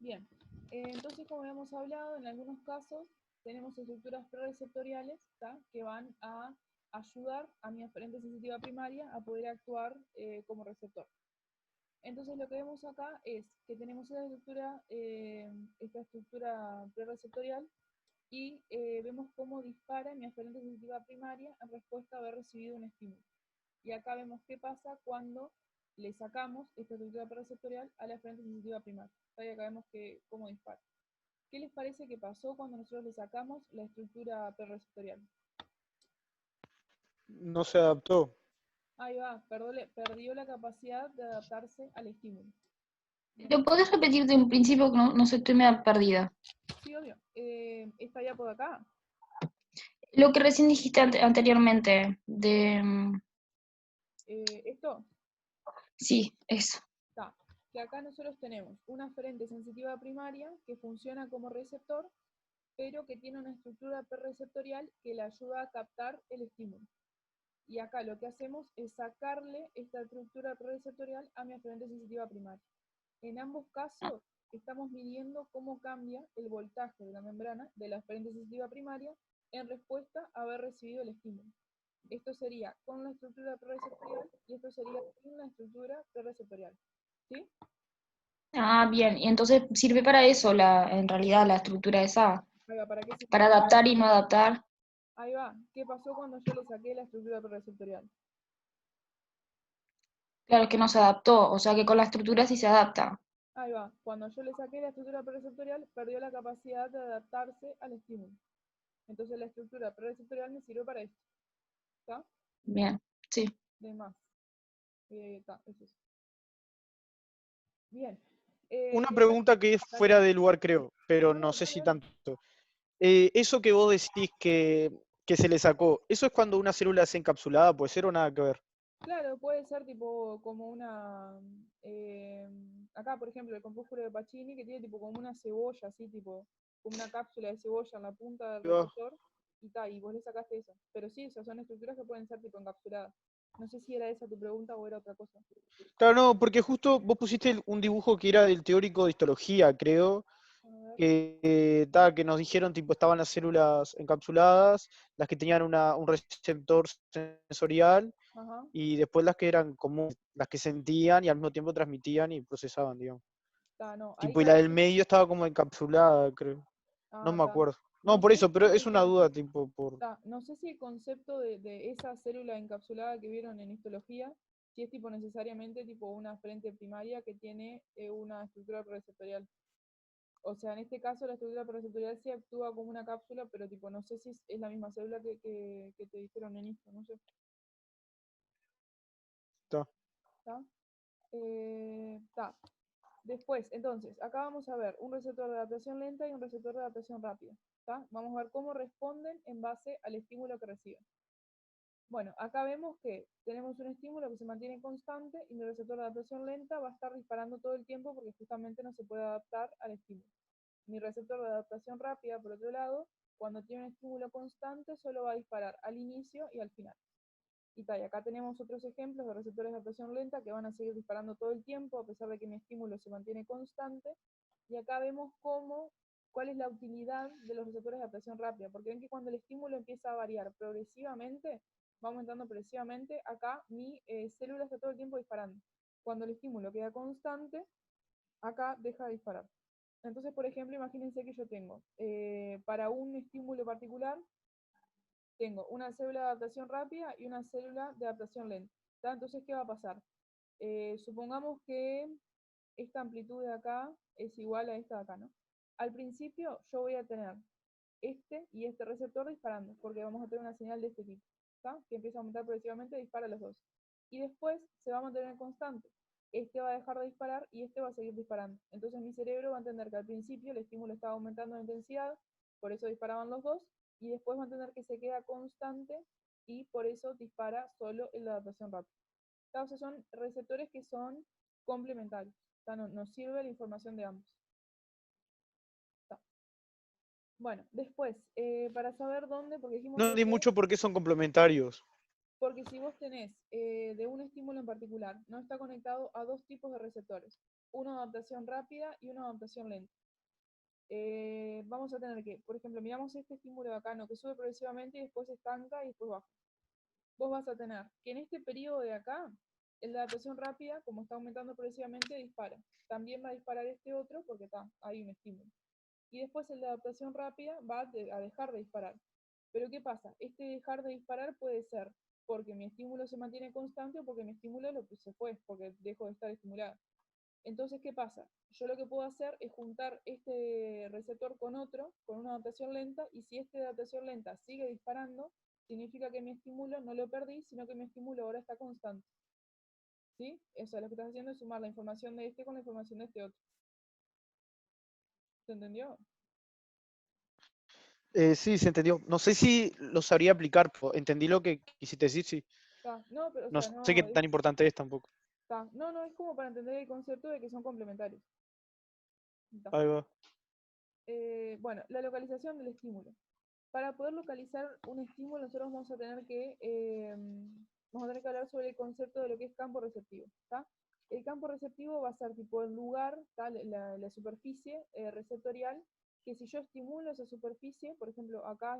Bien, entonces como habíamos hablado, en algunos casos tenemos estructuras prereceptoriales, ¿tá? Que van a ayudar a mi aferente sensitiva primaria a poder actuar como receptor. Entonces lo que vemos acá es que tenemos esta estructura prereceptorial y vemos cómo dispara mi aferente sensitiva primaria en respuesta a haber recibido un estímulo. Y acá vemos qué pasa cuando le sacamos esta estructura prereceptorial a la aferente sensitiva primaria. Y acá vemos cómo dispara. ¿Qué les parece que pasó cuando nosotros le sacamos la estructura prereceptorial? No se adaptó. Ahí va, perdió la capacidad de adaptarse al estímulo. Bien. ¿Lo podés repetir de un principio que no sé, estoy medio perdida? Sí, obvio. Esta ya por acá. Lo que recién dijiste anteriormente, Esto sí, eso. está. Que acá nosotros tenemos una aferente sensitiva primaria que funciona como receptor, pero que tiene una estructura prereceptorial que le ayuda a captar el estímulo. Y acá lo que hacemos es sacarle esta estructura prereceptorial a mi aferente sensitiva primaria. En ambos casos estamos midiendo cómo cambia el voltaje de la membrana de la aferente sensitiva primaria en respuesta a haber recibido el estímulo. Esto sería con la estructura prereceptorial y esto sería sin la estructura prereceptorial. ¿Sí? Ah, bien. Y entonces sirve para eso, en realidad, la estructura esa, Ahí va, ¿para qué se para adaptar y no adaptar. Ahí va. ¿Qué pasó cuando yo le saqué la estructura prereceptorial? Claro, es que no se adaptó, o sea que con la estructura sí se adapta. Ahí va. Cuando yo le saqué la estructura prereceptorial, perdió la capacidad de adaptarse al estímulo. Entonces la estructura prereceptorial me sirve para esto. ¿Está? Bien, sí. De más. Está, eso es. Bien. Una Eh, pregunta que es dale. fuera de lugar, creo, pero No, no no, sé dale, si dale. tanto. Eso que vos decís que se le sacó, ¿eso es cuando una célula es encapsulada? ¿Puede ser o nada que ver? Claro, puede ser tipo como una... acá, por ejemplo, el compúsculo de Pacini, que tiene tipo como una cebolla, así, tipo, como una cápsula de cebolla en la punta del Yo- receptor, y vos le sacaste eso. Pero sí, esas son estructuras que pueden ser tipo encapsuladas. No sé si era esa tu pregunta o era otra cosa. Claro, no, porque justo vos pusiste un dibujo que era del teórico de histología, creo, A ver. que nos dijeron, tipo, estaban las células encapsuladas, las que tenían un receptor sensorial, Ajá. y después las que eran comunes, las que sentían y al mismo tiempo transmitían y procesaban, digamos. Está, no, ahí Tipo, y la del caíste. medio estaba como encapsulada, creo. No Ah, me está. acuerdo. No, No por sé eso, pero si es el una duda, tipo, no sé si el concepto de esa célula encapsulada que vieron en histología, si es tipo necesariamente tipo una frente primaria que tiene una estructura receptorial. O sea, en este caso la estructura receptorial sí actúa como una cápsula, pero tipo no sé si es la misma célula que te dijeron en histo, no sé. está. ¿Está? Está. Después, entonces, acá vamos a ver un receptor de adaptación lenta y un receptor de adaptación rápida. ¿Está? Vamos a ver cómo responden en base al estímulo que reciben. Bueno, acá vemos que tenemos un estímulo que se mantiene constante y mi receptor de adaptación lenta va a estar disparando todo el tiempo porque justamente no se puede adaptar al estímulo. Mi receptor de adaptación rápida, por otro lado, cuando tiene un estímulo constante, solo va a disparar al inicio y al final. Y tal, acá tenemos otros ejemplos de receptores de adaptación lenta que van a seguir disparando todo el tiempo a pesar de que mi estímulo se mantiene constante. Y acá vemos cuál es la utilidad de los receptores de adaptación rápida, porque ven que cuando el estímulo empieza a variar progresivamente, va aumentando progresivamente, acá mi célula está todo el tiempo disparando. Cuando el estímulo queda constante, acá deja de disparar. Entonces, por ejemplo, imagínense que yo tengo, para un estímulo particular, tengo una célula de adaptación rápida y una célula de adaptación lenta. ¿Tá? Entonces, ¿qué va a pasar? Supongamos que esta amplitud de acá es igual a esta de acá, ¿no? Al principio yo voy a tener este y este receptor disparando, porque vamos a tener una señal de este tipo, ¿tá? Que empieza a aumentar progresivamente y dispara los dos. Y después se va a mantener constante. Este va a dejar de disparar y este va a seguir disparando. Entonces mi cerebro va a entender que al principio el estímulo estaba aumentando de intensidad, por eso disparaban los dos, y después va a entender que se queda constante y por eso dispara solo en la adaptación rápida. Entonces son receptores que son complementarios. O sea, nos sirve la información de ambos. Está. Bueno, después, para saber dónde, porque dijimos No que entendí mucho por qué son complementarios. porque si vos tenés de un estímulo en particular, no está conectado a dos tipos de receptores. uno de adaptación rápida y uno de adaptación lenta. Vamos a tener que, por ejemplo, miramos este estímulo de acá, ¿no? Que sube progresivamente y después se estanca y después baja. Vos vas a tener que en este periodo de acá, el de adaptación rápida, como está aumentando progresivamente, dispara. También va a disparar este otro porque hay un estímulo. Y después el de adaptación rápida va a dejar de disparar. Pero ¿qué pasa? Este dejar de disparar puede ser porque mi estímulo se mantiene constante o porque mi estímulo se fue, porque dejo de estar estimulado. Entonces, ¿qué pasa? Yo lo que puedo hacer es juntar este receptor con otro, con una adaptación lenta, y si este de adaptación lenta sigue disparando, significa que mi estímulo no lo perdí, sino que mi estímulo ahora está constante. ¿Sí? Eso lo que estás haciendo es sumar la información de este con la información de este otro. ¿Se entendió? Sí, se entendió. No sé si lo sabría aplicar, pero entendí lo que quisiste decir, sí. No, pero o No sea, sé qué no, tan importante es tampoco. no, es como para entender el concepto de que son complementarios. Ta. Ahí va. Bueno, la localización del estímulo. Para poder localizar un estímulo, nosotros vamos a tener que hablar sobre el concepto de lo que es campo receptivo. ¿Tá? El campo receptivo va a ser tipo el lugar, la superficie receptorial, que si yo estimulo esa superficie, por ejemplo, acá,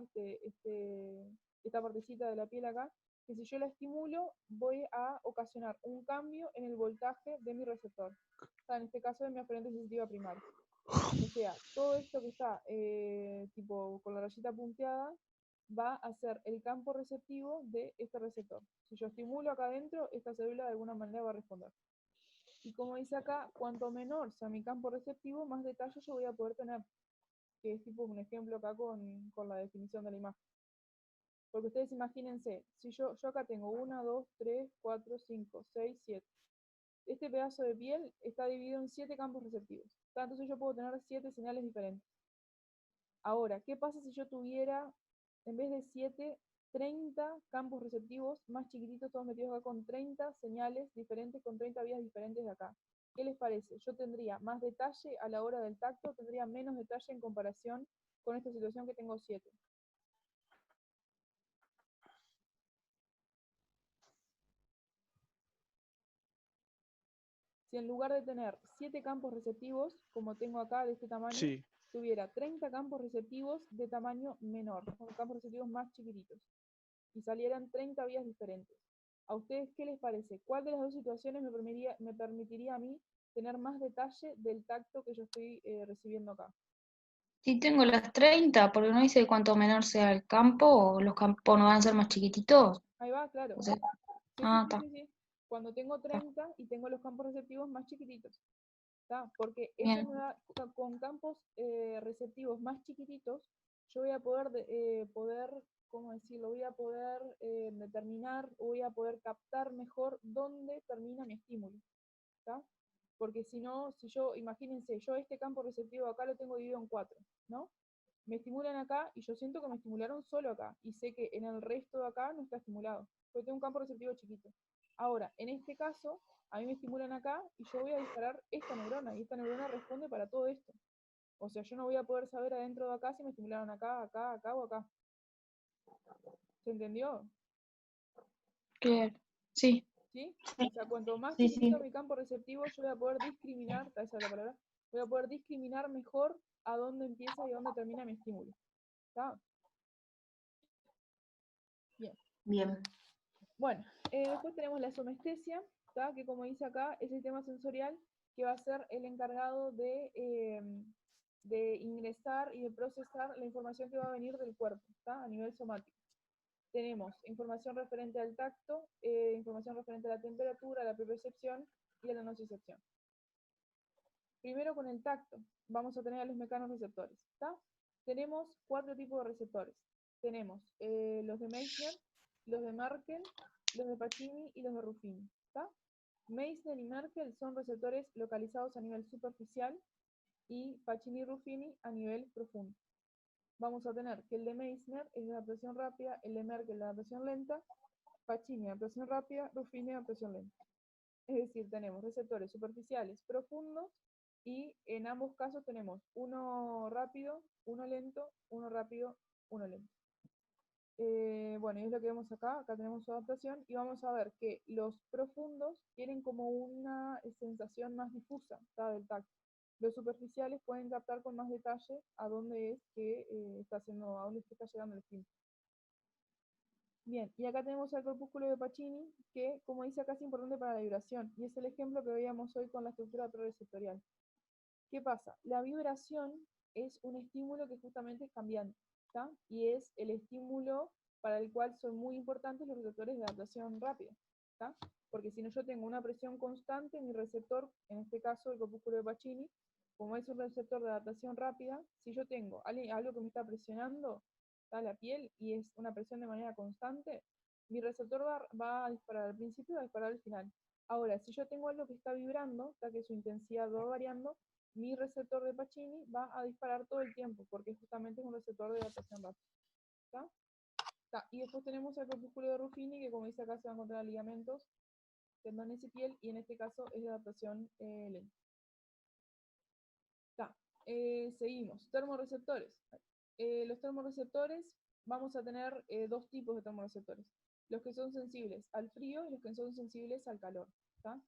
esta partecita de la piel acá, que si yo la estimulo, voy a ocasionar un cambio en el voltaje de mi receptor. ¿Tá? En este caso, de mi aferente sensitiva primaria. O sea, todo esto que está tipo con la rayita punteada va a ser el campo receptivo de este receptor. Si yo estimulo acá adentro, esta célula de alguna manera va a responder. Y como dice acá, cuanto menor sea mi campo receptivo, más detalle yo voy a poder tener. Que es tipo un ejemplo acá con la definición de la imagen. Porque ustedes imagínense, si yo acá tengo 1, 2, 3, 4, 5, 6, 7. Este pedazo de piel está dividido en 7 campos receptivos. Entonces yo puedo tener 7 señales diferentes. Ahora, ¿qué pasa si yo tuviera, en vez de 7, 30 campos receptivos más chiquititos, todos metidos acá con 30 señales diferentes, con 30 vías diferentes de acá? ¿Qué les parece? Yo tendría más detalle a la hora del tacto, tendría menos detalle en comparación con esta situación que tengo 7. Si en lugar de tener 7 campos receptivos, como tengo acá de este tamaño, Sí. tuviera 30 campos receptivos de tamaño menor, con campos receptivos más chiquititos, y salieran 30 vías diferentes. ¿A ustedes qué les parece? ¿Cuál de las dos situaciones me permitiría a mí tener más detalle del tacto que yo estoy recibiendo acá? Si tengo las 30, porque no dice cuanto menor sea el campo, o los campos no van a ser más chiquititos. Ahí va, claro. O sea, Sí, sí, ah, sí, está. sí, sí. Cuando tengo 30 y tengo los campos receptivos más chiquititos. ¿Tá? Porque eso Bien, me da, con campos receptivos más chiquititos, yo voy a poder, ¿cómo decirlo? Voy a poder determinar, voy a poder captar mejor dónde termina mi estímulo. ¿Tá? Porque si no, imagínense, yo este campo receptivo acá lo tengo dividido en 4, ¿no? Me estimulan acá y yo siento que me estimularon solo acá y sé que en el resto de acá no está estimulado, porque tengo un campo receptivo chiquito. Ahora, en este caso, a mí me estimulan acá y yo voy a disparar esta neurona y esta neurona responde para todo esto. O sea, yo no voy a poder saber adentro de acá si me estimularon acá, acá, acá o acá. ¿Se entendió? claro. Sí, ¿Sí? O sea, cuanto más sí, sí. chiquitito mi campo receptivo, yo voy a poder discriminar, esa es la palabra, voy a poder discriminar mejor a dónde empieza y a dónde termina mi estímulo. ¿Está? Bien. Bien. Bueno, después tenemos la somestesia, ¿tá? Que como dice acá, es el sistema sensorial que va a ser el encargado de ingresar y de procesar la información que va a venir del cuerpo, ¿tá? A nivel somático. Tenemos información referente al tacto, información referente a la temperatura, a la propiocepción y a la nocicepción. Primero con el tacto, vamos a tener a los mecanorreceptores, ¿tá? Tenemos 4 tipos de receptores. Tenemos los de Meissner, los de Merkel, los de Pacini y los de Ruffini, ¿tá? Meissner y Merkel son receptores localizados a nivel superficial y Pacini y Ruffini a nivel profundo. Vamos a tener que el de Meissner es de adaptación rápida, el de Merkel de adaptación lenta, Pacini de adaptación rápida, Ruffini de adaptación lenta. Es decir, tenemos receptores superficiales profundos y en ambos casos tenemos uno rápido, uno lento, uno rápido, uno lento. Bueno, y es lo que vemos acá. Acá tenemos su adaptación y vamos a ver que los profundos tienen como una sensación más difusa, ¿tá? Del tacto. Los superficiales pueden captar con más detalle a dónde es que a dónde es que está llegando el estímulo. Bien, y acá tenemos el corpúsculo de Pacini, que como dice acá es importante para la vibración, y es el ejemplo que veíamos hoy con la estructura proreceptorial. ¿Qué pasa? La vibración es un estímulo que justamente es cambiante, ¿tá? Y es el estímulo para el cual son muy importantes los receptores de adaptación rápida, ¿tá? Porque si no yo tengo una presión constante, mi receptor, en este caso el corpúsculo de Pacini, como es un receptor de adaptación rápida, si yo tengo algo que me está presionando, ¿tá? La piel, y es una presión de manera constante, mi receptor va a disparar al principio y va a disparar al final. Ahora, si yo tengo algo que está vibrando, ¿tá? Que su intensidad va variando, mi receptor de Pacini va a disparar todo el tiempo, porque justamente es un receptor de adaptación rápida. ¿Tá? Tá. Y después tenemos el corpúsculo de Ruffini, que como dice acá se van a encontrar ligamentos, tendones y piel, y en este caso es de adaptación lenta. Tá. Seguimos. Termorreceptores. Los termorreceptores, vamos a tener dos tipos de termorreceptores. Los que son sensibles al frío y los que son sensibles al calor. ¿Tá?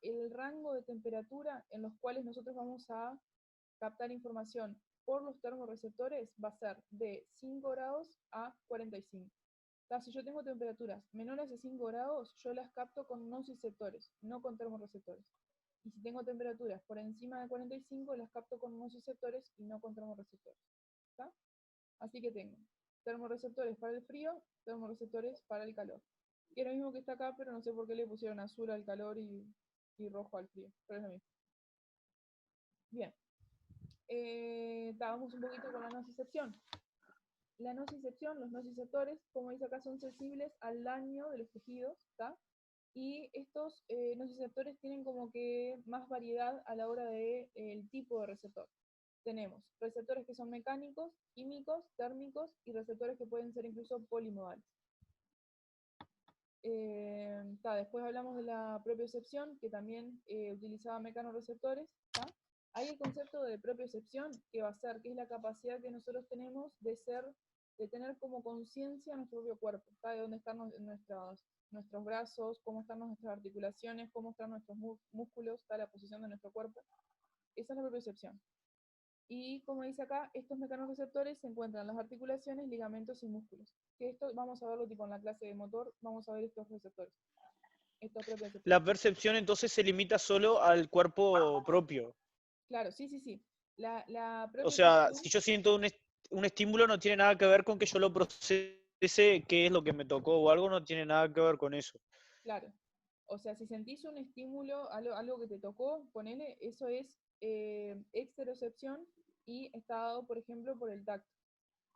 El rango de temperatura en los cuales nosotros vamos a captar información por los termorreceptores va a ser de 5 grados a 45. Si yo tengo temperaturas menores a 5 grados, yo las capto con nociceptores, no con termorreceptores. Y si tengo temperaturas por encima de 45, las capto con nociceptores y no con termorreceptores. ¿Tá? Así que tengo termorreceptores para el frío, termorreceptores para el calor. Y es lo mismo que está acá, pero no sé por qué le pusieron azul al calor y rojo al frío. Pero es lo mismo. Bien. Vamos un poquito con la nocicepción. La nocicepción, los nociceptores, como dice acá, son sensibles al daño de los tejidos, ¿tá? Y estos nociceptores tienen como que más variedad a la hora de el tipo de receptor. Tenemos receptores que son mecánicos, químicos, térmicos y receptores que pueden ser incluso polimodales. Después hablamos de la propiocepción, que también utilizaba mecanorreceptores. ¿Tá? Hay el concepto de propiocepción, que va a ser, que es la capacidad que nosotros tenemos de tener como conciencia nuestro propio cuerpo, ¿tá? De dónde están nuestros brazos, cómo están nuestras articulaciones, cómo están nuestros músculos, ¿tá? La posición de nuestro cuerpo. Esa es la propiocepción. Y como dice acá, estos mecanorreceptores se encuentran en las articulaciones, ligamentos y músculos. Que esto vamos a verlo tipo en la clase de motor, vamos a ver estos receptores. La percepción entonces se limita solo al cuerpo propio. Claro, sí, sí, sí. O sea, si yo siento un estímulo no tiene nada que ver con que yo lo procese, qué es lo que me tocó o algo, no tiene nada que ver con eso. Claro. O sea, si sentís un estímulo, algo que te tocó, ponele, eso es exterocepción y está dado, por ejemplo, por el tacto.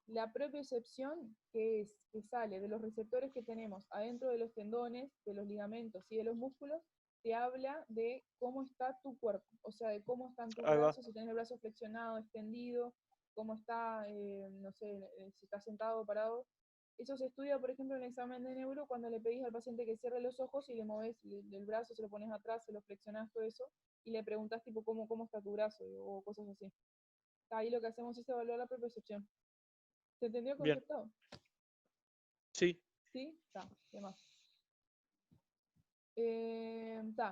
La propiocepción, que sale de los receptores que tenemos adentro de los tendones, de los ligamentos y de los músculos, te habla de cómo está tu cuerpo, o sea, de cómo están tus brazos, si tenés el brazo flexionado, extendido, cómo está, no sé, si está sentado o parado. Eso se estudia, por ejemplo, en el examen de neuro, cuando le pedís al paciente que cierre los ojos y le moves el brazo, se lo pones atrás, se lo flexionás, todo eso, y le preguntás tipo cómo está tu brazo o cosas así. Ahí lo que hacemos es evaluar la propiocepción. ¿Se entendió el concepto? Bien. Sí. ¿Sí? Está, ¿qué más?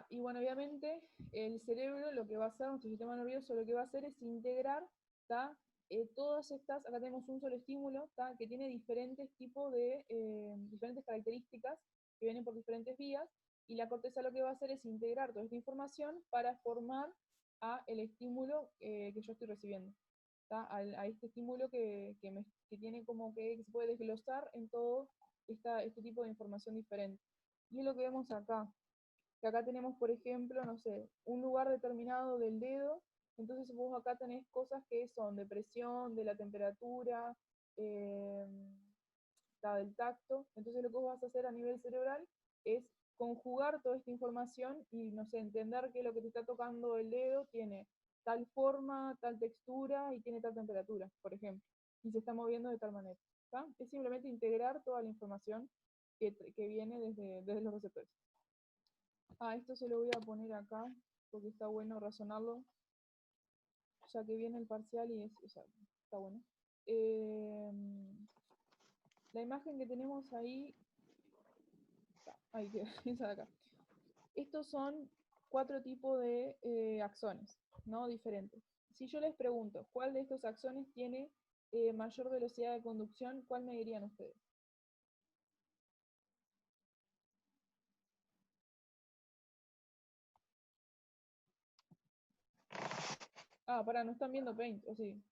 Y bueno, obviamente el cerebro lo que va a hacer, nuestro sistema nervioso lo que va a hacer es integrar, todas estas, acá tenemos un solo estímulo, que tiene diferentes tipos de, diferentes características que vienen por diferentes vías, y la corteza lo que va a hacer es integrar toda esta información para formar a el estímulo que yo estoy recibiendo. A este estímulo que tiene como que se puede desglosar en todo este tipo de información diferente. Y es lo que vemos acá. Que acá tenemos, por ejemplo, no sé, un lugar determinado del dedo. Entonces vos acá tenés cosas que son de presión, de la temperatura, del tacto. Entonces lo que vos vas a hacer a nivel cerebral es conjugar toda esta información y, no sé, entender que lo que te está tocando el dedo tiene tal forma, tal textura y tiene tal temperatura, por ejemplo, y se está moviendo de tal manera. ¿Tá? Es simplemente integrar toda la información que viene desde los receptores. Esto se lo voy a poner acá, porque está bueno razonarlo, ya que viene el parcial y o sea, está bueno. la imagen que tenemos ahí, ahí queda, esa de acá. Estos son 4 tipos de axones, ¿no? Diferentes. Si yo les pregunto, ¿cuál de estos axones tiene mayor velocidad de conducción? ¿Cuál me dirían ustedes? Pará, no están viendo Paint, ¿o sí?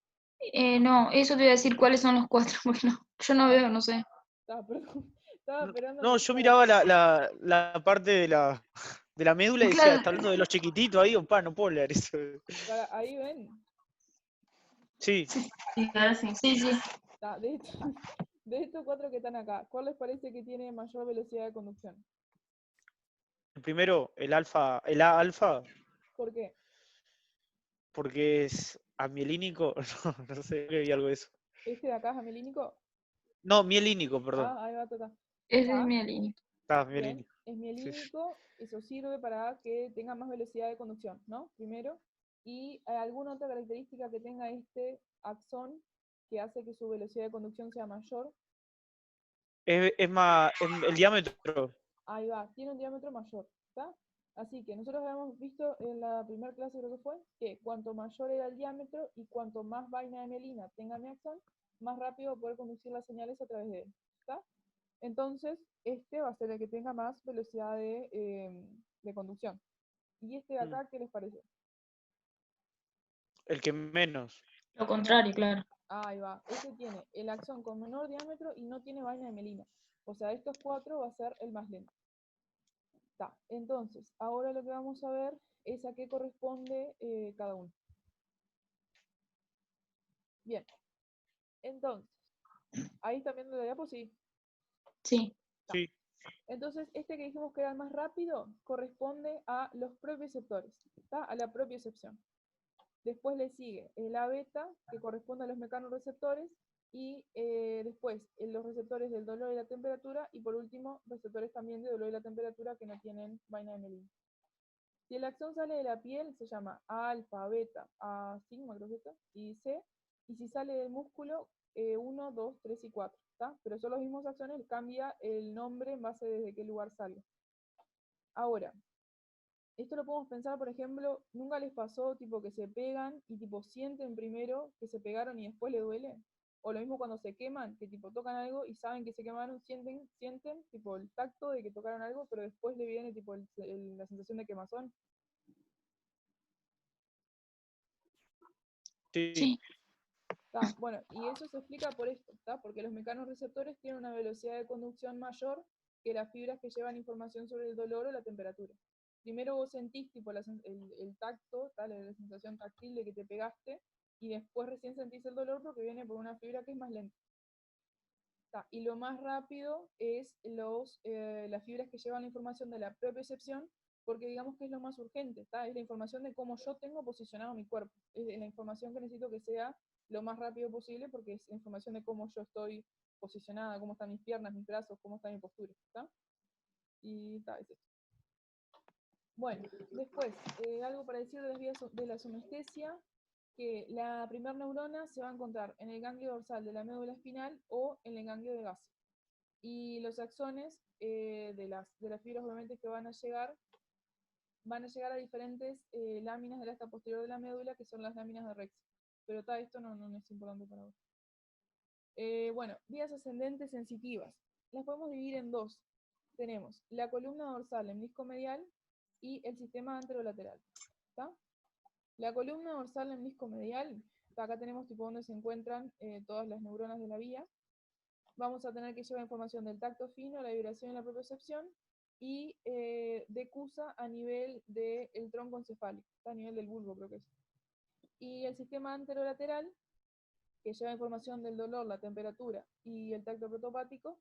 No, eso te iba a decir cuáles son los 4, porque no, yo no veo, no sé. Perdón. Estaba esperando. No, yo miraba la parte de la médula y decía, Claro. está hablando de los chiquititos ahí, opa, no puedo leer eso. Ahí ven. Sí, Sí, ahora sí. Sí, sí. De estos 4 que están acá, ¿cuál les parece que tiene mayor velocidad de conducción? primero el A alfa, ¿Por qué? porque es amielínico, no sé, que vi algo de eso. ¿Este de acá es amelínico? No, mielínico, perdón. Ahí va, está. Ese es mi línea. Ah, Bien, mielínico. es Sí, sí. mielínico, eso sirve para que tenga más velocidad de conducción, ¿no? Primero. Y alguna otra característica que tenga este axón que hace que su velocidad de conducción sea mayor. Es más, el diámetro. Ahí va, tiene un diámetro mayor, ¿está? Así que nosotros habíamos visto en la primera clase, creo que fue, que cuanto mayor era el diámetro y cuanto más vaina de mielina tenga mi axón, más rápido va a poder conducir las señales a través de él, ¿está? Entonces, este va a ser el que tenga más velocidad de conducción. ¿Y este de Mm. acá qué les parece? El que menos. Lo contrario, claro. Ahí va. Este tiene el axón con menor diámetro y no tiene vaina de mielina. O sea, estos 4 va a ser el más lento. Está. Entonces, ahora lo que vamos a ver es a qué corresponde cada uno. Bien. Entonces, ahí está viendo la diapositiva. Sí. Sí. Entonces, este que dijimos que era el más rápido corresponde a los propioceptores, ¿está? A la propiocepción. Después le sigue el A beta, que corresponde a los mecanorreceptores, y después los receptores del dolor y la temperatura, y por último, receptores también de dolor y la temperatura que no tienen vaina de mielina. Si el axón sale de la piel, se llama A alfa, beta, A sigma, creo que está, y C, y si sale del músculo, 1, 2, 3 y 4, ¿está? Pero son los mismos axones, cambia el nombre en base desde qué lugar sale. Ahora, esto lo podemos pensar, por ejemplo, ¿nunca les pasó tipo que se pegan y tipo sienten primero que se pegaron y después les duele? O lo mismo cuando se queman, que tipo tocan algo y saben que se quemaron, sienten tipo el tacto de que tocaron algo, pero después le viene tipo la sensación de quemazón. Sí. Sí. Bueno, y eso se explica por esto, ¿está? Porque los mecanorreceptores tienen una velocidad de conducción mayor que las fibras que llevan información sobre el dolor o la temperatura. Primero vos sentís tipo el tacto, la sensación táctil de que te pegaste, y después recién sentís el dolor porque viene por una fibra que es más lenta. Y lo más rápido es las fibras que llevan la información de la propiocepción, porque digamos que es lo más urgente, es la información de cómo yo tengo posicionado mi cuerpo, es la información que necesito que sea lo más rápido posible, porque es información de cómo yo estoy posicionada, cómo están mis piernas, mis brazos, cómo está mi postura, ¿está? Y es esto. Bueno, después, algo para decir de las vías de la somestesia, que la primera neurona se va a encontrar en el ganglio dorsal de la médula espinal o en el ganglio de base. Y los axones de las fibras obviamente que van a llegar a diferentes láminas del asta posterior de la médula, que son las láminas de Rex. Pero esto no es importante para vos. Bueno, vías ascendentes sensitivas. Las podemos dividir en dos. Tenemos la columna dorsal lemnisco-medial y el sistema anterolateral. ¿Está? La columna dorsal lemnisco-medial, acá tenemos tipo donde se encuentran todas las neuronas de la vía. Vamos a tener que llevar información del tacto fino, la vibración y la propiocepción, y decusa a nivel del tronco encefálico, a nivel del bulbo creo que es. Y el sistema anterolateral, que lleva información del dolor, la temperatura y el tacto protopático,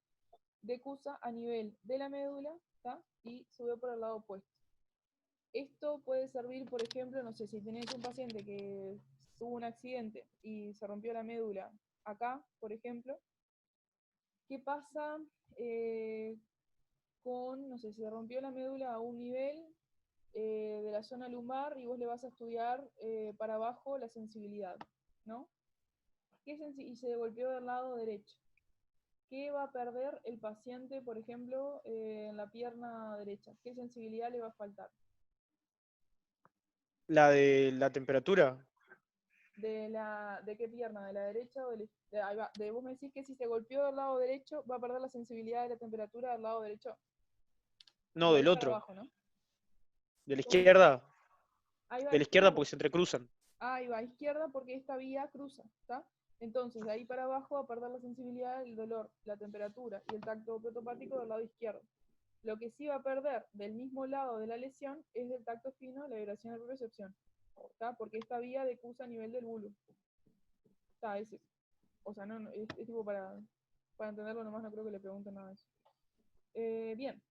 decusa a nivel de la médula, ¿tá? Y sube por el lado opuesto. Esto puede servir, por ejemplo, no sé, si tenés un paciente que tuvo un accidente y se rompió la médula acá, por ejemplo, ¿qué pasa no sé, si se rompió la médula a un nivel de la zona lumbar y vos le vas a estudiar para abajo la sensibilidad, ¿no? y se golpeó del lado derecho. ¿Qué va a perder el paciente, por ejemplo, en la pierna derecha? ¿Qué sensibilidad le va a faltar? La de la temperatura. ¿De qué pierna? ¿De la derecha o ahí va. Vos me decís que si se golpeó del lado derecho, va a perder la sensibilidad de la temperatura del lado derecho. No, De del ahí para otro. abajo, ¿no? De la ¿Cómo? izquierda. Ahí va, De la izquierda izquierda. porque se entrecruzan. Ahí va, izquierda porque esta vía cruza, ¿está? Entonces, de ahí para abajo va a perder la sensibilidad, el dolor, la temperatura y el tacto protopático del lado izquierdo. Lo que sí va a perder del mismo lado de la lesión es el tacto fino, la vibración de propriocepción, ¿está? Porque esta vía decursa a nivel del bulbo. Está, ese. O sea, no, es tipo para entenderlo nomás, no creo que le pregunten nada de eso. Bien.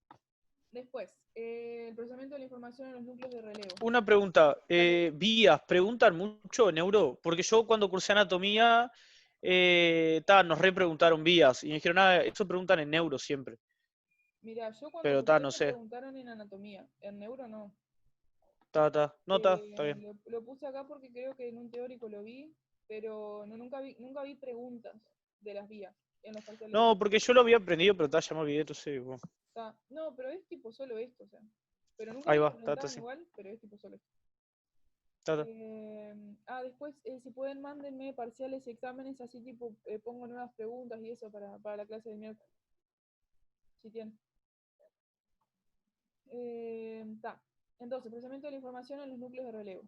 Después, el procesamiento de la información en los núcleos de relevo. Una pregunta. Vías, ¿preguntan mucho en neuro? Porque yo cuando cursé anatomía, nos repreguntaron vías. Y me dijeron, eso preguntan en neuro siempre. Mira, yo cuando Pero cursé no me sé. preguntaron en anatomía, en neuro no. No, está bien. Lo puse acá porque creo que en un teórico lo vi, pero nunca vi preguntas de las vías en los parciales de No, neuro. porque yo lo había aprendido, pero ya me olvidé, entonces, bueno. No, pero es tipo solo esto, o sea. Pero nunca Ahí me lo va, preguntaban sí. igual, pero es tipo solo esto. Está. Después, si pueden, mándenme parciales y exámenes, así tipo pongo nuevas preguntas y eso para la clase del miércoles. Si tienen. Entonces, procesamiento de la información en los núcleos de relevo.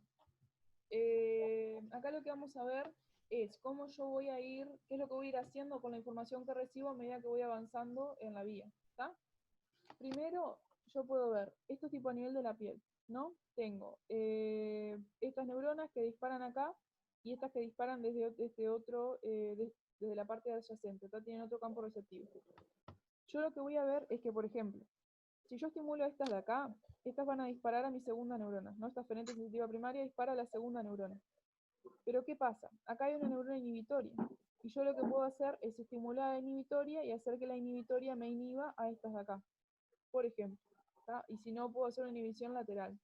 Acá lo que vamos a ver es cómo yo voy a ir, qué es lo que voy a ir haciendo con la información que recibo a medida que voy avanzando en la vía. ¿Está? Primero, yo puedo ver, esto es tipo a nivel de la piel, ¿no? Tengo estas neuronas que disparan acá y estas que disparan desde desde la parte adyacente, tienen otro campo receptivo. Yo lo que voy a ver es que, por ejemplo, si yo estimulo estas de acá, estas van a disparar a mi segunda neurona, ¿no? Esta aferente sensitiva primaria dispara a la segunda neurona. Pero ¿qué pasa? Acá hay una neurona inhibitoria. Y yo lo que puedo hacer es estimular a la inhibitoria y hacer que la inhibitoria me inhiba a estas de acá, por ejemplo. ¿Tá? Y si no, puedo hacer una inhibición lateral.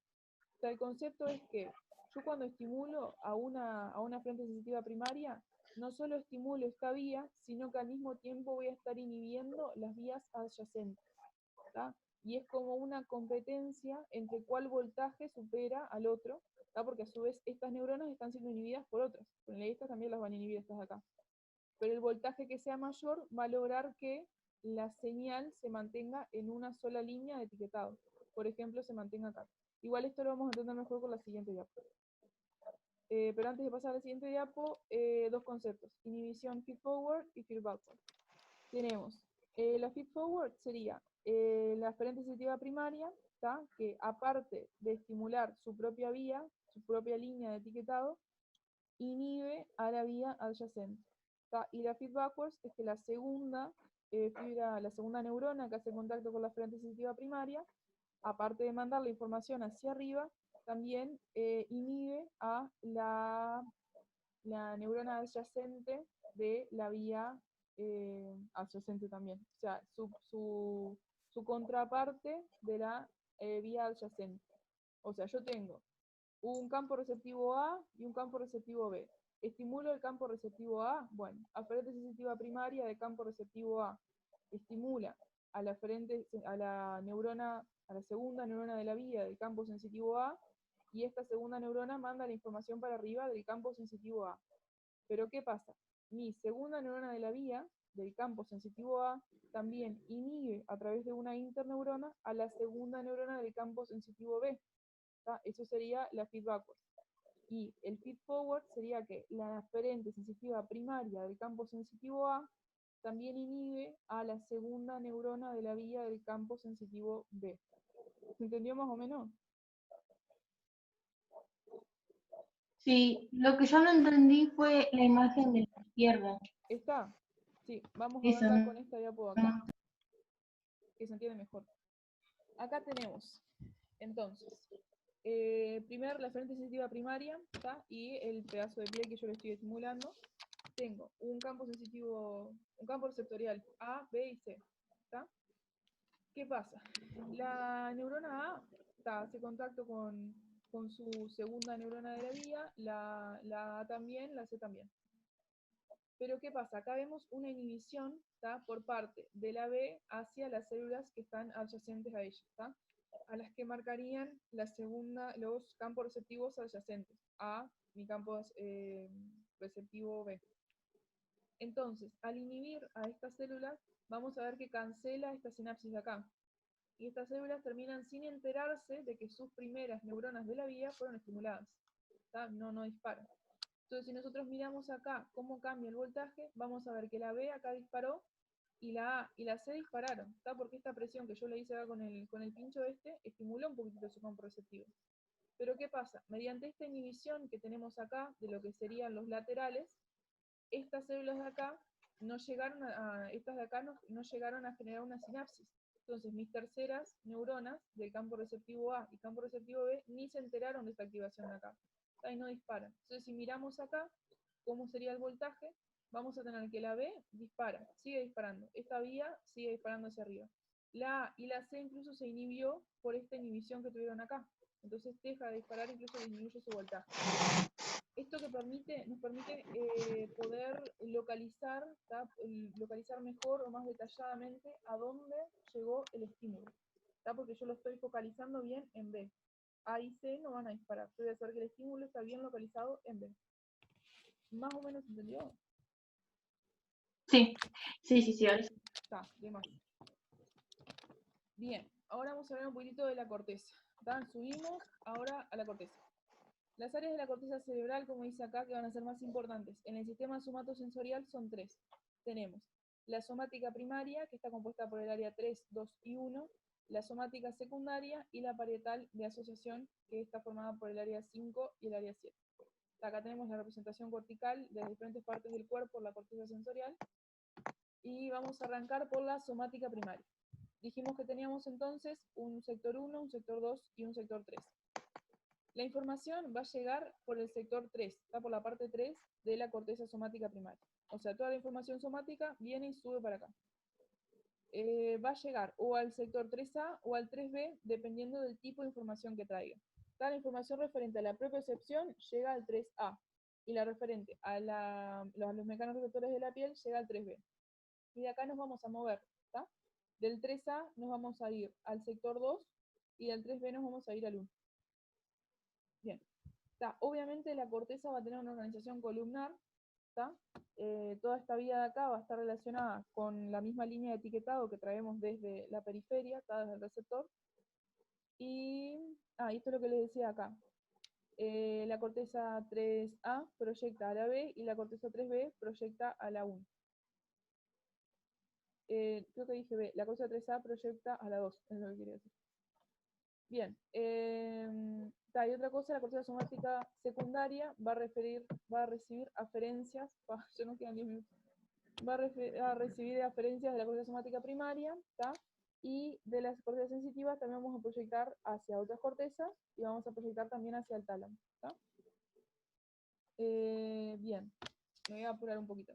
O sea, el concepto es que yo cuando estimulo a una aferente sensitiva primaria, no solo estimulo esta vía, sino que al mismo tiempo voy a estar inhibiendo las vías adyacentes. ¿Tá? Y es como una competencia entre cuál voltaje supera al otro, ¿tá? Porque a su vez estas neuronas están siendo inhibidas por otras. Con estas también las van a inhibir estas de acá. Pero el voltaje que sea mayor va a lograr que la señal se mantenga en una sola línea de etiquetado. Por ejemplo, se mantenga acá. Igual esto lo vamos a entender mejor con la siguiente diapo. Pero antes de pasar a la siguiente diapo, dos conceptos. Inhibición feed-forward y feed-backward. Tenemos la feed-forward sería la aferente sensitiva primaria, ¿tá? Que aparte de estimular su propia vía, su propia línea de etiquetado, inhibe a la vía adyacente. ¿Tá? Y la feed backwards es que la segunda la segunda neurona que hace contacto con la aferente sensitiva primaria, aparte de mandar la información hacia arriba, también inhibe a la neurona adyacente de la vía adyacente también. O sea, su contraparte de la vía adyacente. O sea, yo tengo un campo receptivo A y un campo receptivo B. Estimulo el campo receptivo A, bueno, aferente sensitiva primaria de campo receptivo A. Estimula a la neurona, a la segunda neurona de la vía del campo sensitivo A, y esta segunda neurona manda la información para arriba del campo sensitivo A. Pero ¿qué pasa? Mi segunda neurona de la vía del campo sensitivo A también inhibe a través de una interneurona a la segunda neurona del campo sensitivo B. ¿Tá? Eso sería la feed backward. Y el feed forward sería que la aferente sensitiva primaria del campo sensitivo A también inhibe a la segunda neurona de la vía del campo sensitivo B. ¿Se entendió más o menos? Sí, lo que yo no entendí fue la imagen de la izquierda. ¿Está? Sí, vamos a Eso verla no. con esta diapo de acá, que se entiende mejor. Acá tenemos, entonces, primero la aferente sensitiva primaria, ¿tá? Y el pedazo de piel que yo le estoy estimulando. Tengo un campo sensitivo, un campo receptorial A, B y C. ¿Tá? ¿Qué pasa? La neurona A hace contacto con su segunda neurona de la vía, la A también, la C también. Pero ¿qué pasa? Acá vemos una inhibición, ¿tá? Por parte de la B hacia las células que están adyacentes a ella, ¿tá? A las que marcarían los campos receptivos adyacentes a mi campo receptivo B. Entonces, al inhibir a estas células, vamos a ver que cancela esta sinapsis de acá. Y estas células terminan sin enterarse de que sus primeras neuronas de la vía fueron estimuladas. ¿Tá? No disparan. Entonces, si nosotros miramos acá cómo cambia el voltaje, vamos a ver que la B acá disparó y la A y la C dispararon, ¿tá? Porque esta presión que yo le hice acá con el pincho estimuló un poquitito su campo receptivo. Pero ¿qué pasa? Mediante esta inhibición que tenemos acá, de lo que serían los laterales, estas células de acá no llegaron estas de acá no llegaron a generar una sinapsis. Entonces, mis terceras neuronas del campo receptivo A y campo receptivo B ni se enteraron de esta activación de acá. Y no disparan. Entonces, si miramos acá, ¿cómo sería el voltaje? Vamos a tener que la B dispara, sigue disparando. Esta vía sigue disparando hacia arriba. La A y la C incluso se inhibió por esta inhibición que tuvieron acá. Entonces deja de disparar, incluso disminuye su voltaje. Esto que nos permite poder localizar mejor o más detalladamente a dónde llegó el estímulo. ¿Tá? Porque yo lo estoy focalizando bien en B. A y C no van a disparar. Yo voy a saber que el estímulo está bien localizado en B. ¿Más o menos entendió? Sí, ahora sí. Está, de más. Bien, ahora vamos a hablar un poquito de la corteza. ¿Tá? Subimos ahora a la corteza. Las áreas de la corteza cerebral, como dice acá, que van a ser más importantes en el sistema somatosensorial son 3. Tenemos la somática primaria, que está compuesta por el área 3, 2 y 1, la somática secundaria y la parietal de asociación, que está formada por el área 5 y el área 7. Acá tenemos la representación cortical de las diferentes partes del cuerpo, la corteza sensorial, y vamos a arrancar por la somática primaria. Dijimos que teníamos entonces un sector 1, un sector 2 y un sector 3. La información va a llegar por el sector 3, está por la parte 3 de la corteza somática primaria. O sea, toda la información somática viene y sube para acá. Va a llegar o al sector 3A o al 3B, dependiendo del tipo de información que traiga. La información referente a la propiocepción llega al 3A, y la referente a los mecanorreceptores de la piel llega al 3B. Y de acá nos vamos a mover, ¿tá? Del 3A nos vamos a ir al sector 2, y del 3B nos vamos a ir al 1. Bien. Obviamente la corteza va a tener una organización columnar. Toda esta vía de acá va a estar relacionada con la misma línea de etiquetado que traemos desde la periferia, desde el receptor. Y esto es lo que les decía acá. La corteza 3A proyecta a la B y la corteza 3B proyecta a la 1. Creo que dije B, la corteza 3A proyecta a la 2, es lo que quería decir. Bien, y otra cosa, la corteza somática secundaria va a recibir aferencias, ya no quedan 10 minutos, va a recibir aferencias de la corteza somática primaria, y de las cortezas sensitivas también vamos a proyectar hacia otras cortezas, y vamos a proyectar también hacia el tálamo. Bien, me voy a apurar un poquito.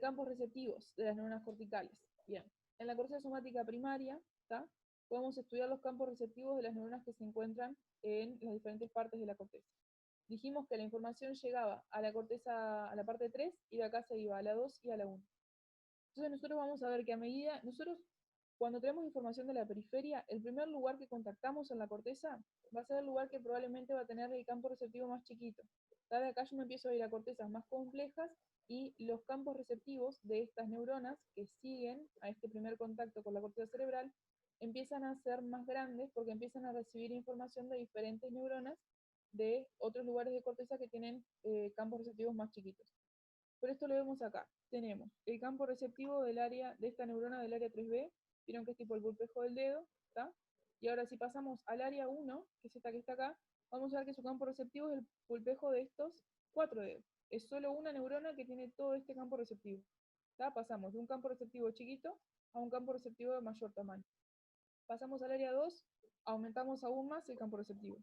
Campos receptivos de las neuronas corticales. Bien, en la corteza somática primaria, podemos estudiar los campos receptivos de las neuronas que se encuentran en las diferentes partes de la corteza. Dijimos que la información llegaba a la corteza, a la parte 3, y de acá se iba a la 2 y a la 1. Entonces nosotros vamos a ver que a medida, cuando tenemos información de la periferia, el primer lugar que contactamos en la corteza va a ser el lugar que probablemente va a tener el campo receptivo más chiquito. De acá yo me empiezo a ir a cortezas más complejas, y los campos receptivos de estas neuronas que siguen a este primer contacto con la corteza cerebral empiezan a ser más grandes porque empiezan a recibir información de diferentes neuronas de otros lugares de corteza que tienen campos receptivos más chiquitos. Por esto lo vemos acá. Tenemos el campo receptivo de esta neurona del área 3B, vieron que es tipo el pulpejo del dedo, ¿está? Y ahora si pasamos al área 1, que es esta que está acá, vamos a ver que su campo receptivo es el pulpejo de estos 4 dedos. Es solo una neurona que tiene todo este campo receptivo. ¿Está? Pasamos de un campo receptivo chiquito a un campo receptivo de mayor tamaño. Pasamos al área 2, aumentamos aún más el campo receptivo.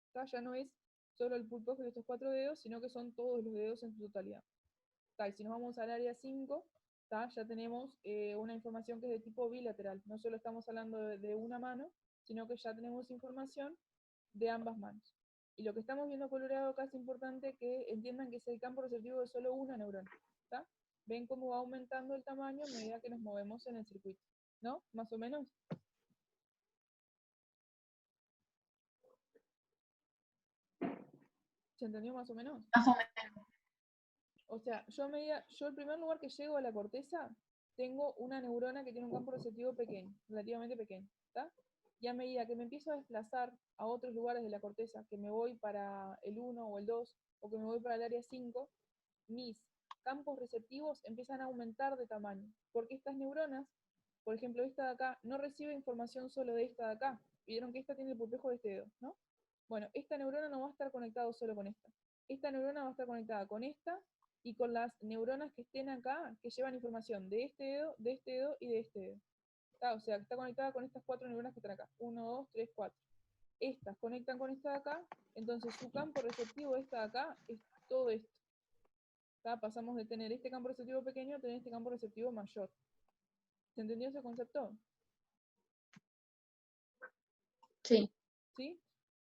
¿Está? Ya no es solo el pulpejo de estos 4 dedos, sino que son todos los dedos en su totalidad. Y si nos vamos al área 5, ya tenemos una información que es de tipo bilateral. No solo estamos hablando de una mano, sino que ya tenemos información de ambas manos. Y lo que estamos viendo coloreado acá es importante que entiendan que es el campo receptivo de solo una neurona. ven cómo va aumentando el tamaño a medida que nos movemos en el circuito, ¿no? Más o menos. ¿Se entendió más o menos? Más o menos. O sea, yo el primer lugar que llego a la corteza, tengo una neurona que tiene un campo receptivo pequeño, relativamente pequeño, ¿está? Y a medida que me empiezo a desplazar a otros lugares de la corteza, que me voy para el 1 o el 2, o que me voy para el área 5, mis campos receptivos empiezan a aumentar de tamaño, porque estas neuronas, por ejemplo, esta de acá, no recibe información solo de esta de acá. Vieron que esta tiene el pulpejo de este dedo, ¿no? Bueno, esta neurona no va a estar conectada solo con esta. Esta neurona va a estar conectada con esta y con las neuronas que estén acá, que llevan información de este dedo, de este dedo y de este dedo. ¿Está? O sea, está conectada con estas 4 neuronas que están acá. 1, 2, 3, 4. Estas conectan con esta de acá, entonces su campo receptivo de esta de acá es todo esto. ¿Está? Pasamos de tener este campo receptivo pequeño a tener este campo receptivo mayor. ¿Se entendió ese concepto? Sí. ¿Sí?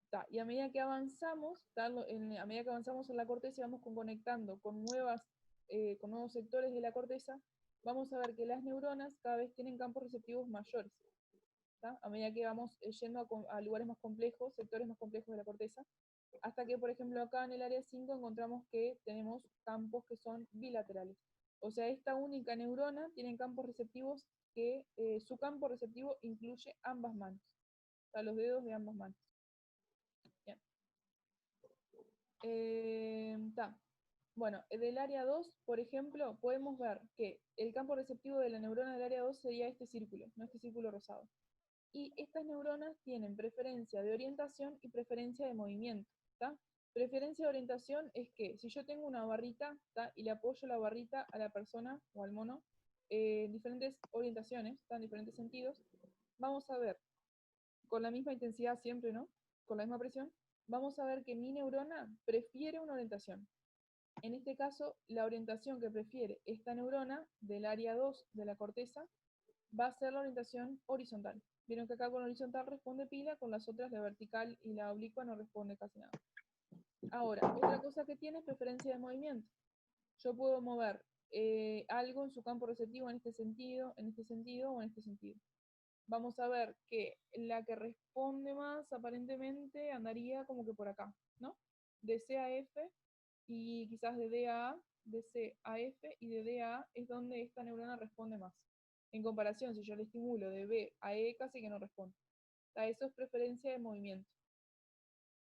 Está. Y a medida que avanzamos, a medida que avanzamos en la corteza y vamos conectando con nuevos sectores de la corteza, vamos a ver que las neuronas cada vez tienen campos receptivos mayores. ¿Está? A medida que vamos yendo a lugares más complejos, sectores más complejos de la corteza, hasta que, por ejemplo, acá en el área 5 encontramos que tenemos campos que son bilaterales. O sea, esta única neurona tiene campos receptivos que su campo receptivo incluye ambas manos, o sea, los dedos de ambas manos. Bien. Bueno, del área 2, por ejemplo, podemos ver que el campo receptivo de la neurona del área 2 sería este círculo, no este círculo rosado. Y estas neuronas tienen preferencia de orientación y preferencia de movimiento. ¿Tá? Preferencia de orientación es que si yo tengo una barrita, ¿tá? Y le apoyo la barrita a la persona o al mono en diferentes orientaciones, ¿tá? En diferentes sentidos, vamos a ver con la misma intensidad siempre, ¿no? Con la misma presión, vamos a ver que mi neurona prefiere una orientación. En este caso, la orientación que prefiere esta neurona del área 2 de la corteza va a ser la orientación horizontal. Vieron que acá con horizontal responde pila, con las otras la vertical y la oblicua no responde casi nada. Ahora, otra cosa que tiene es preferencia de movimiento. Yo puedo mover algo en su campo receptivo en este sentido o en este sentido. Vamos a ver que la que responde más aparentemente andaría como que por acá, ¿no? De C a F y quizás de D a A, de C a F y de D a A es donde esta neurona responde más. En comparación, si yo le estimulo de B a E, casi que no responde. Eso es preferencia de movimiento.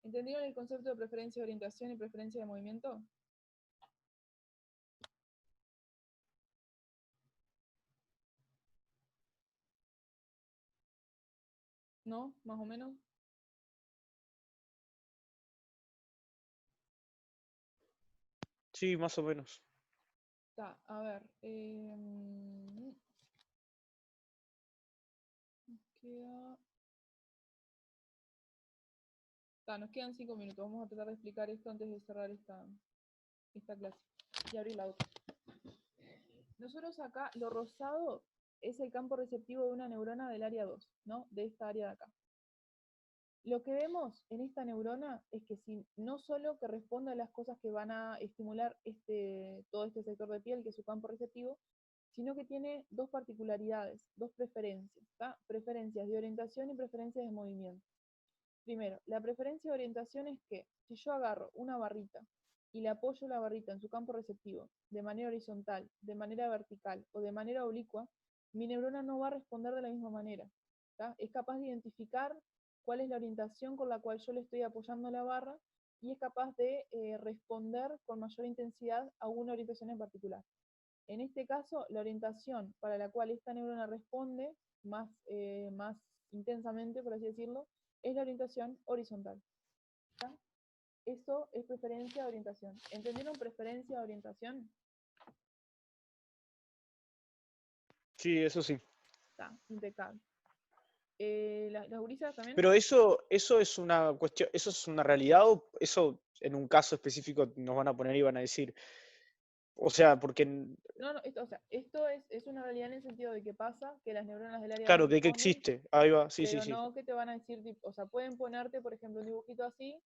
¿Entendieron el concepto de preferencia de orientación y preferencia de movimiento? ¿No? ¿Más o menos? Sí, más o menos. Está, a ver. Nos quedan 5 minutos. Vamos a tratar de explicar esto antes de cerrar esta clase y abrir la otra. Nosotros acá, lo rosado es el campo receptivo de una neurona del área 2, ¿no? De esta área de acá. Lo que vemos en esta neurona es que si no solo que responde a las cosas que van a estimular todo este sector de piel, que es su campo receptivo, sino que tiene dos particularidades, dos preferencias, ¿tá? Preferencias de orientación y preferencias de movimiento. Primero, la preferencia de orientación es que si yo agarro una barrita y le apoyo la barrita en su campo receptivo de manera horizontal, de manera vertical o de manera oblicua, mi neurona no va a responder de la misma manera. ¿Tá? Es capaz de identificar cuál es la orientación con la cual yo le estoy apoyando la barra y es capaz de responder con mayor intensidad a una orientación en particular. En este caso, la orientación para la cual esta neurona responde más intensamente, por así decirlo, es la orientación horizontal. ¿Está? Eso es preferencia de orientación. ¿Entendieron preferencia de orientación? Sí, eso sí. Está, impecable. Las gurisas también. Pero eso es una cuestión, eso es una realidad o eso en un caso específico nos van a poner y van a decir. O sea, porque, No, esto es una realidad en el sentido de que pasa que las neuronas del área claro, 2 de que responden, existe. Ahí va, sí, sí, pero sí. no que te van a decir, pueden ponerte, por ejemplo, un dibujito así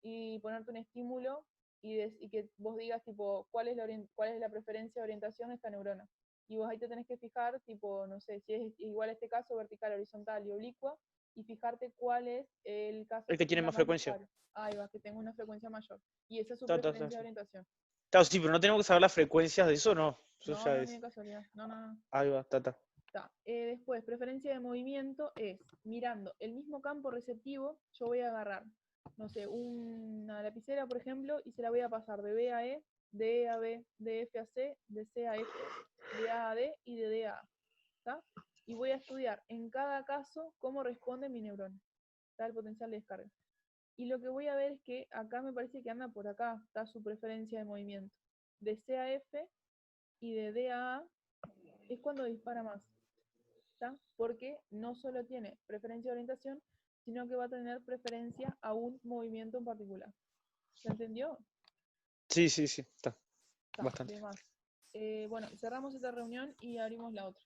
y ponerte un estímulo y que vos digas, tipo, cuál es la preferencia de orientación de esta neurona. Y vos ahí te tenés que fijar, tipo, no sé, si es igual este caso, vertical, horizontal y oblicua, y fijarte cuál es el caso El que tiene tenga más frecuencia. disparo. Ahí va, que tenga una frecuencia mayor. Y esa es su Ta, ta, ta, preferencia de sí. orientación. Claro, sí, pero no tenemos que saber las frecuencias de eso, no. Eso No, ya no, ni de es. casualidad. No, no, no. Ahí va, ta. Está. Después, preferencia de movimiento es mirando el mismo campo receptivo, yo voy a agarrar, no sé, una lapicera, por ejemplo, y se la voy a pasar de B a E, de E a B, de F a C, de C a F, de A a D y de D a A. ¿Está? Y voy a estudiar en cada caso cómo responde mi neurona. Está el potencial de descarga. Y lo que voy a ver es que acá me parece que anda por acá, está su preferencia de movimiento. De C a F y de D a A es cuando dispara más. ¿Está? Porque no solo tiene preferencia de orientación, sino que va a tener preferencia a un movimiento en particular. ¿Se entendió? Sí, está. Está, Bastante. de más. Bueno, cerramos esta reunión y abrimos la otra.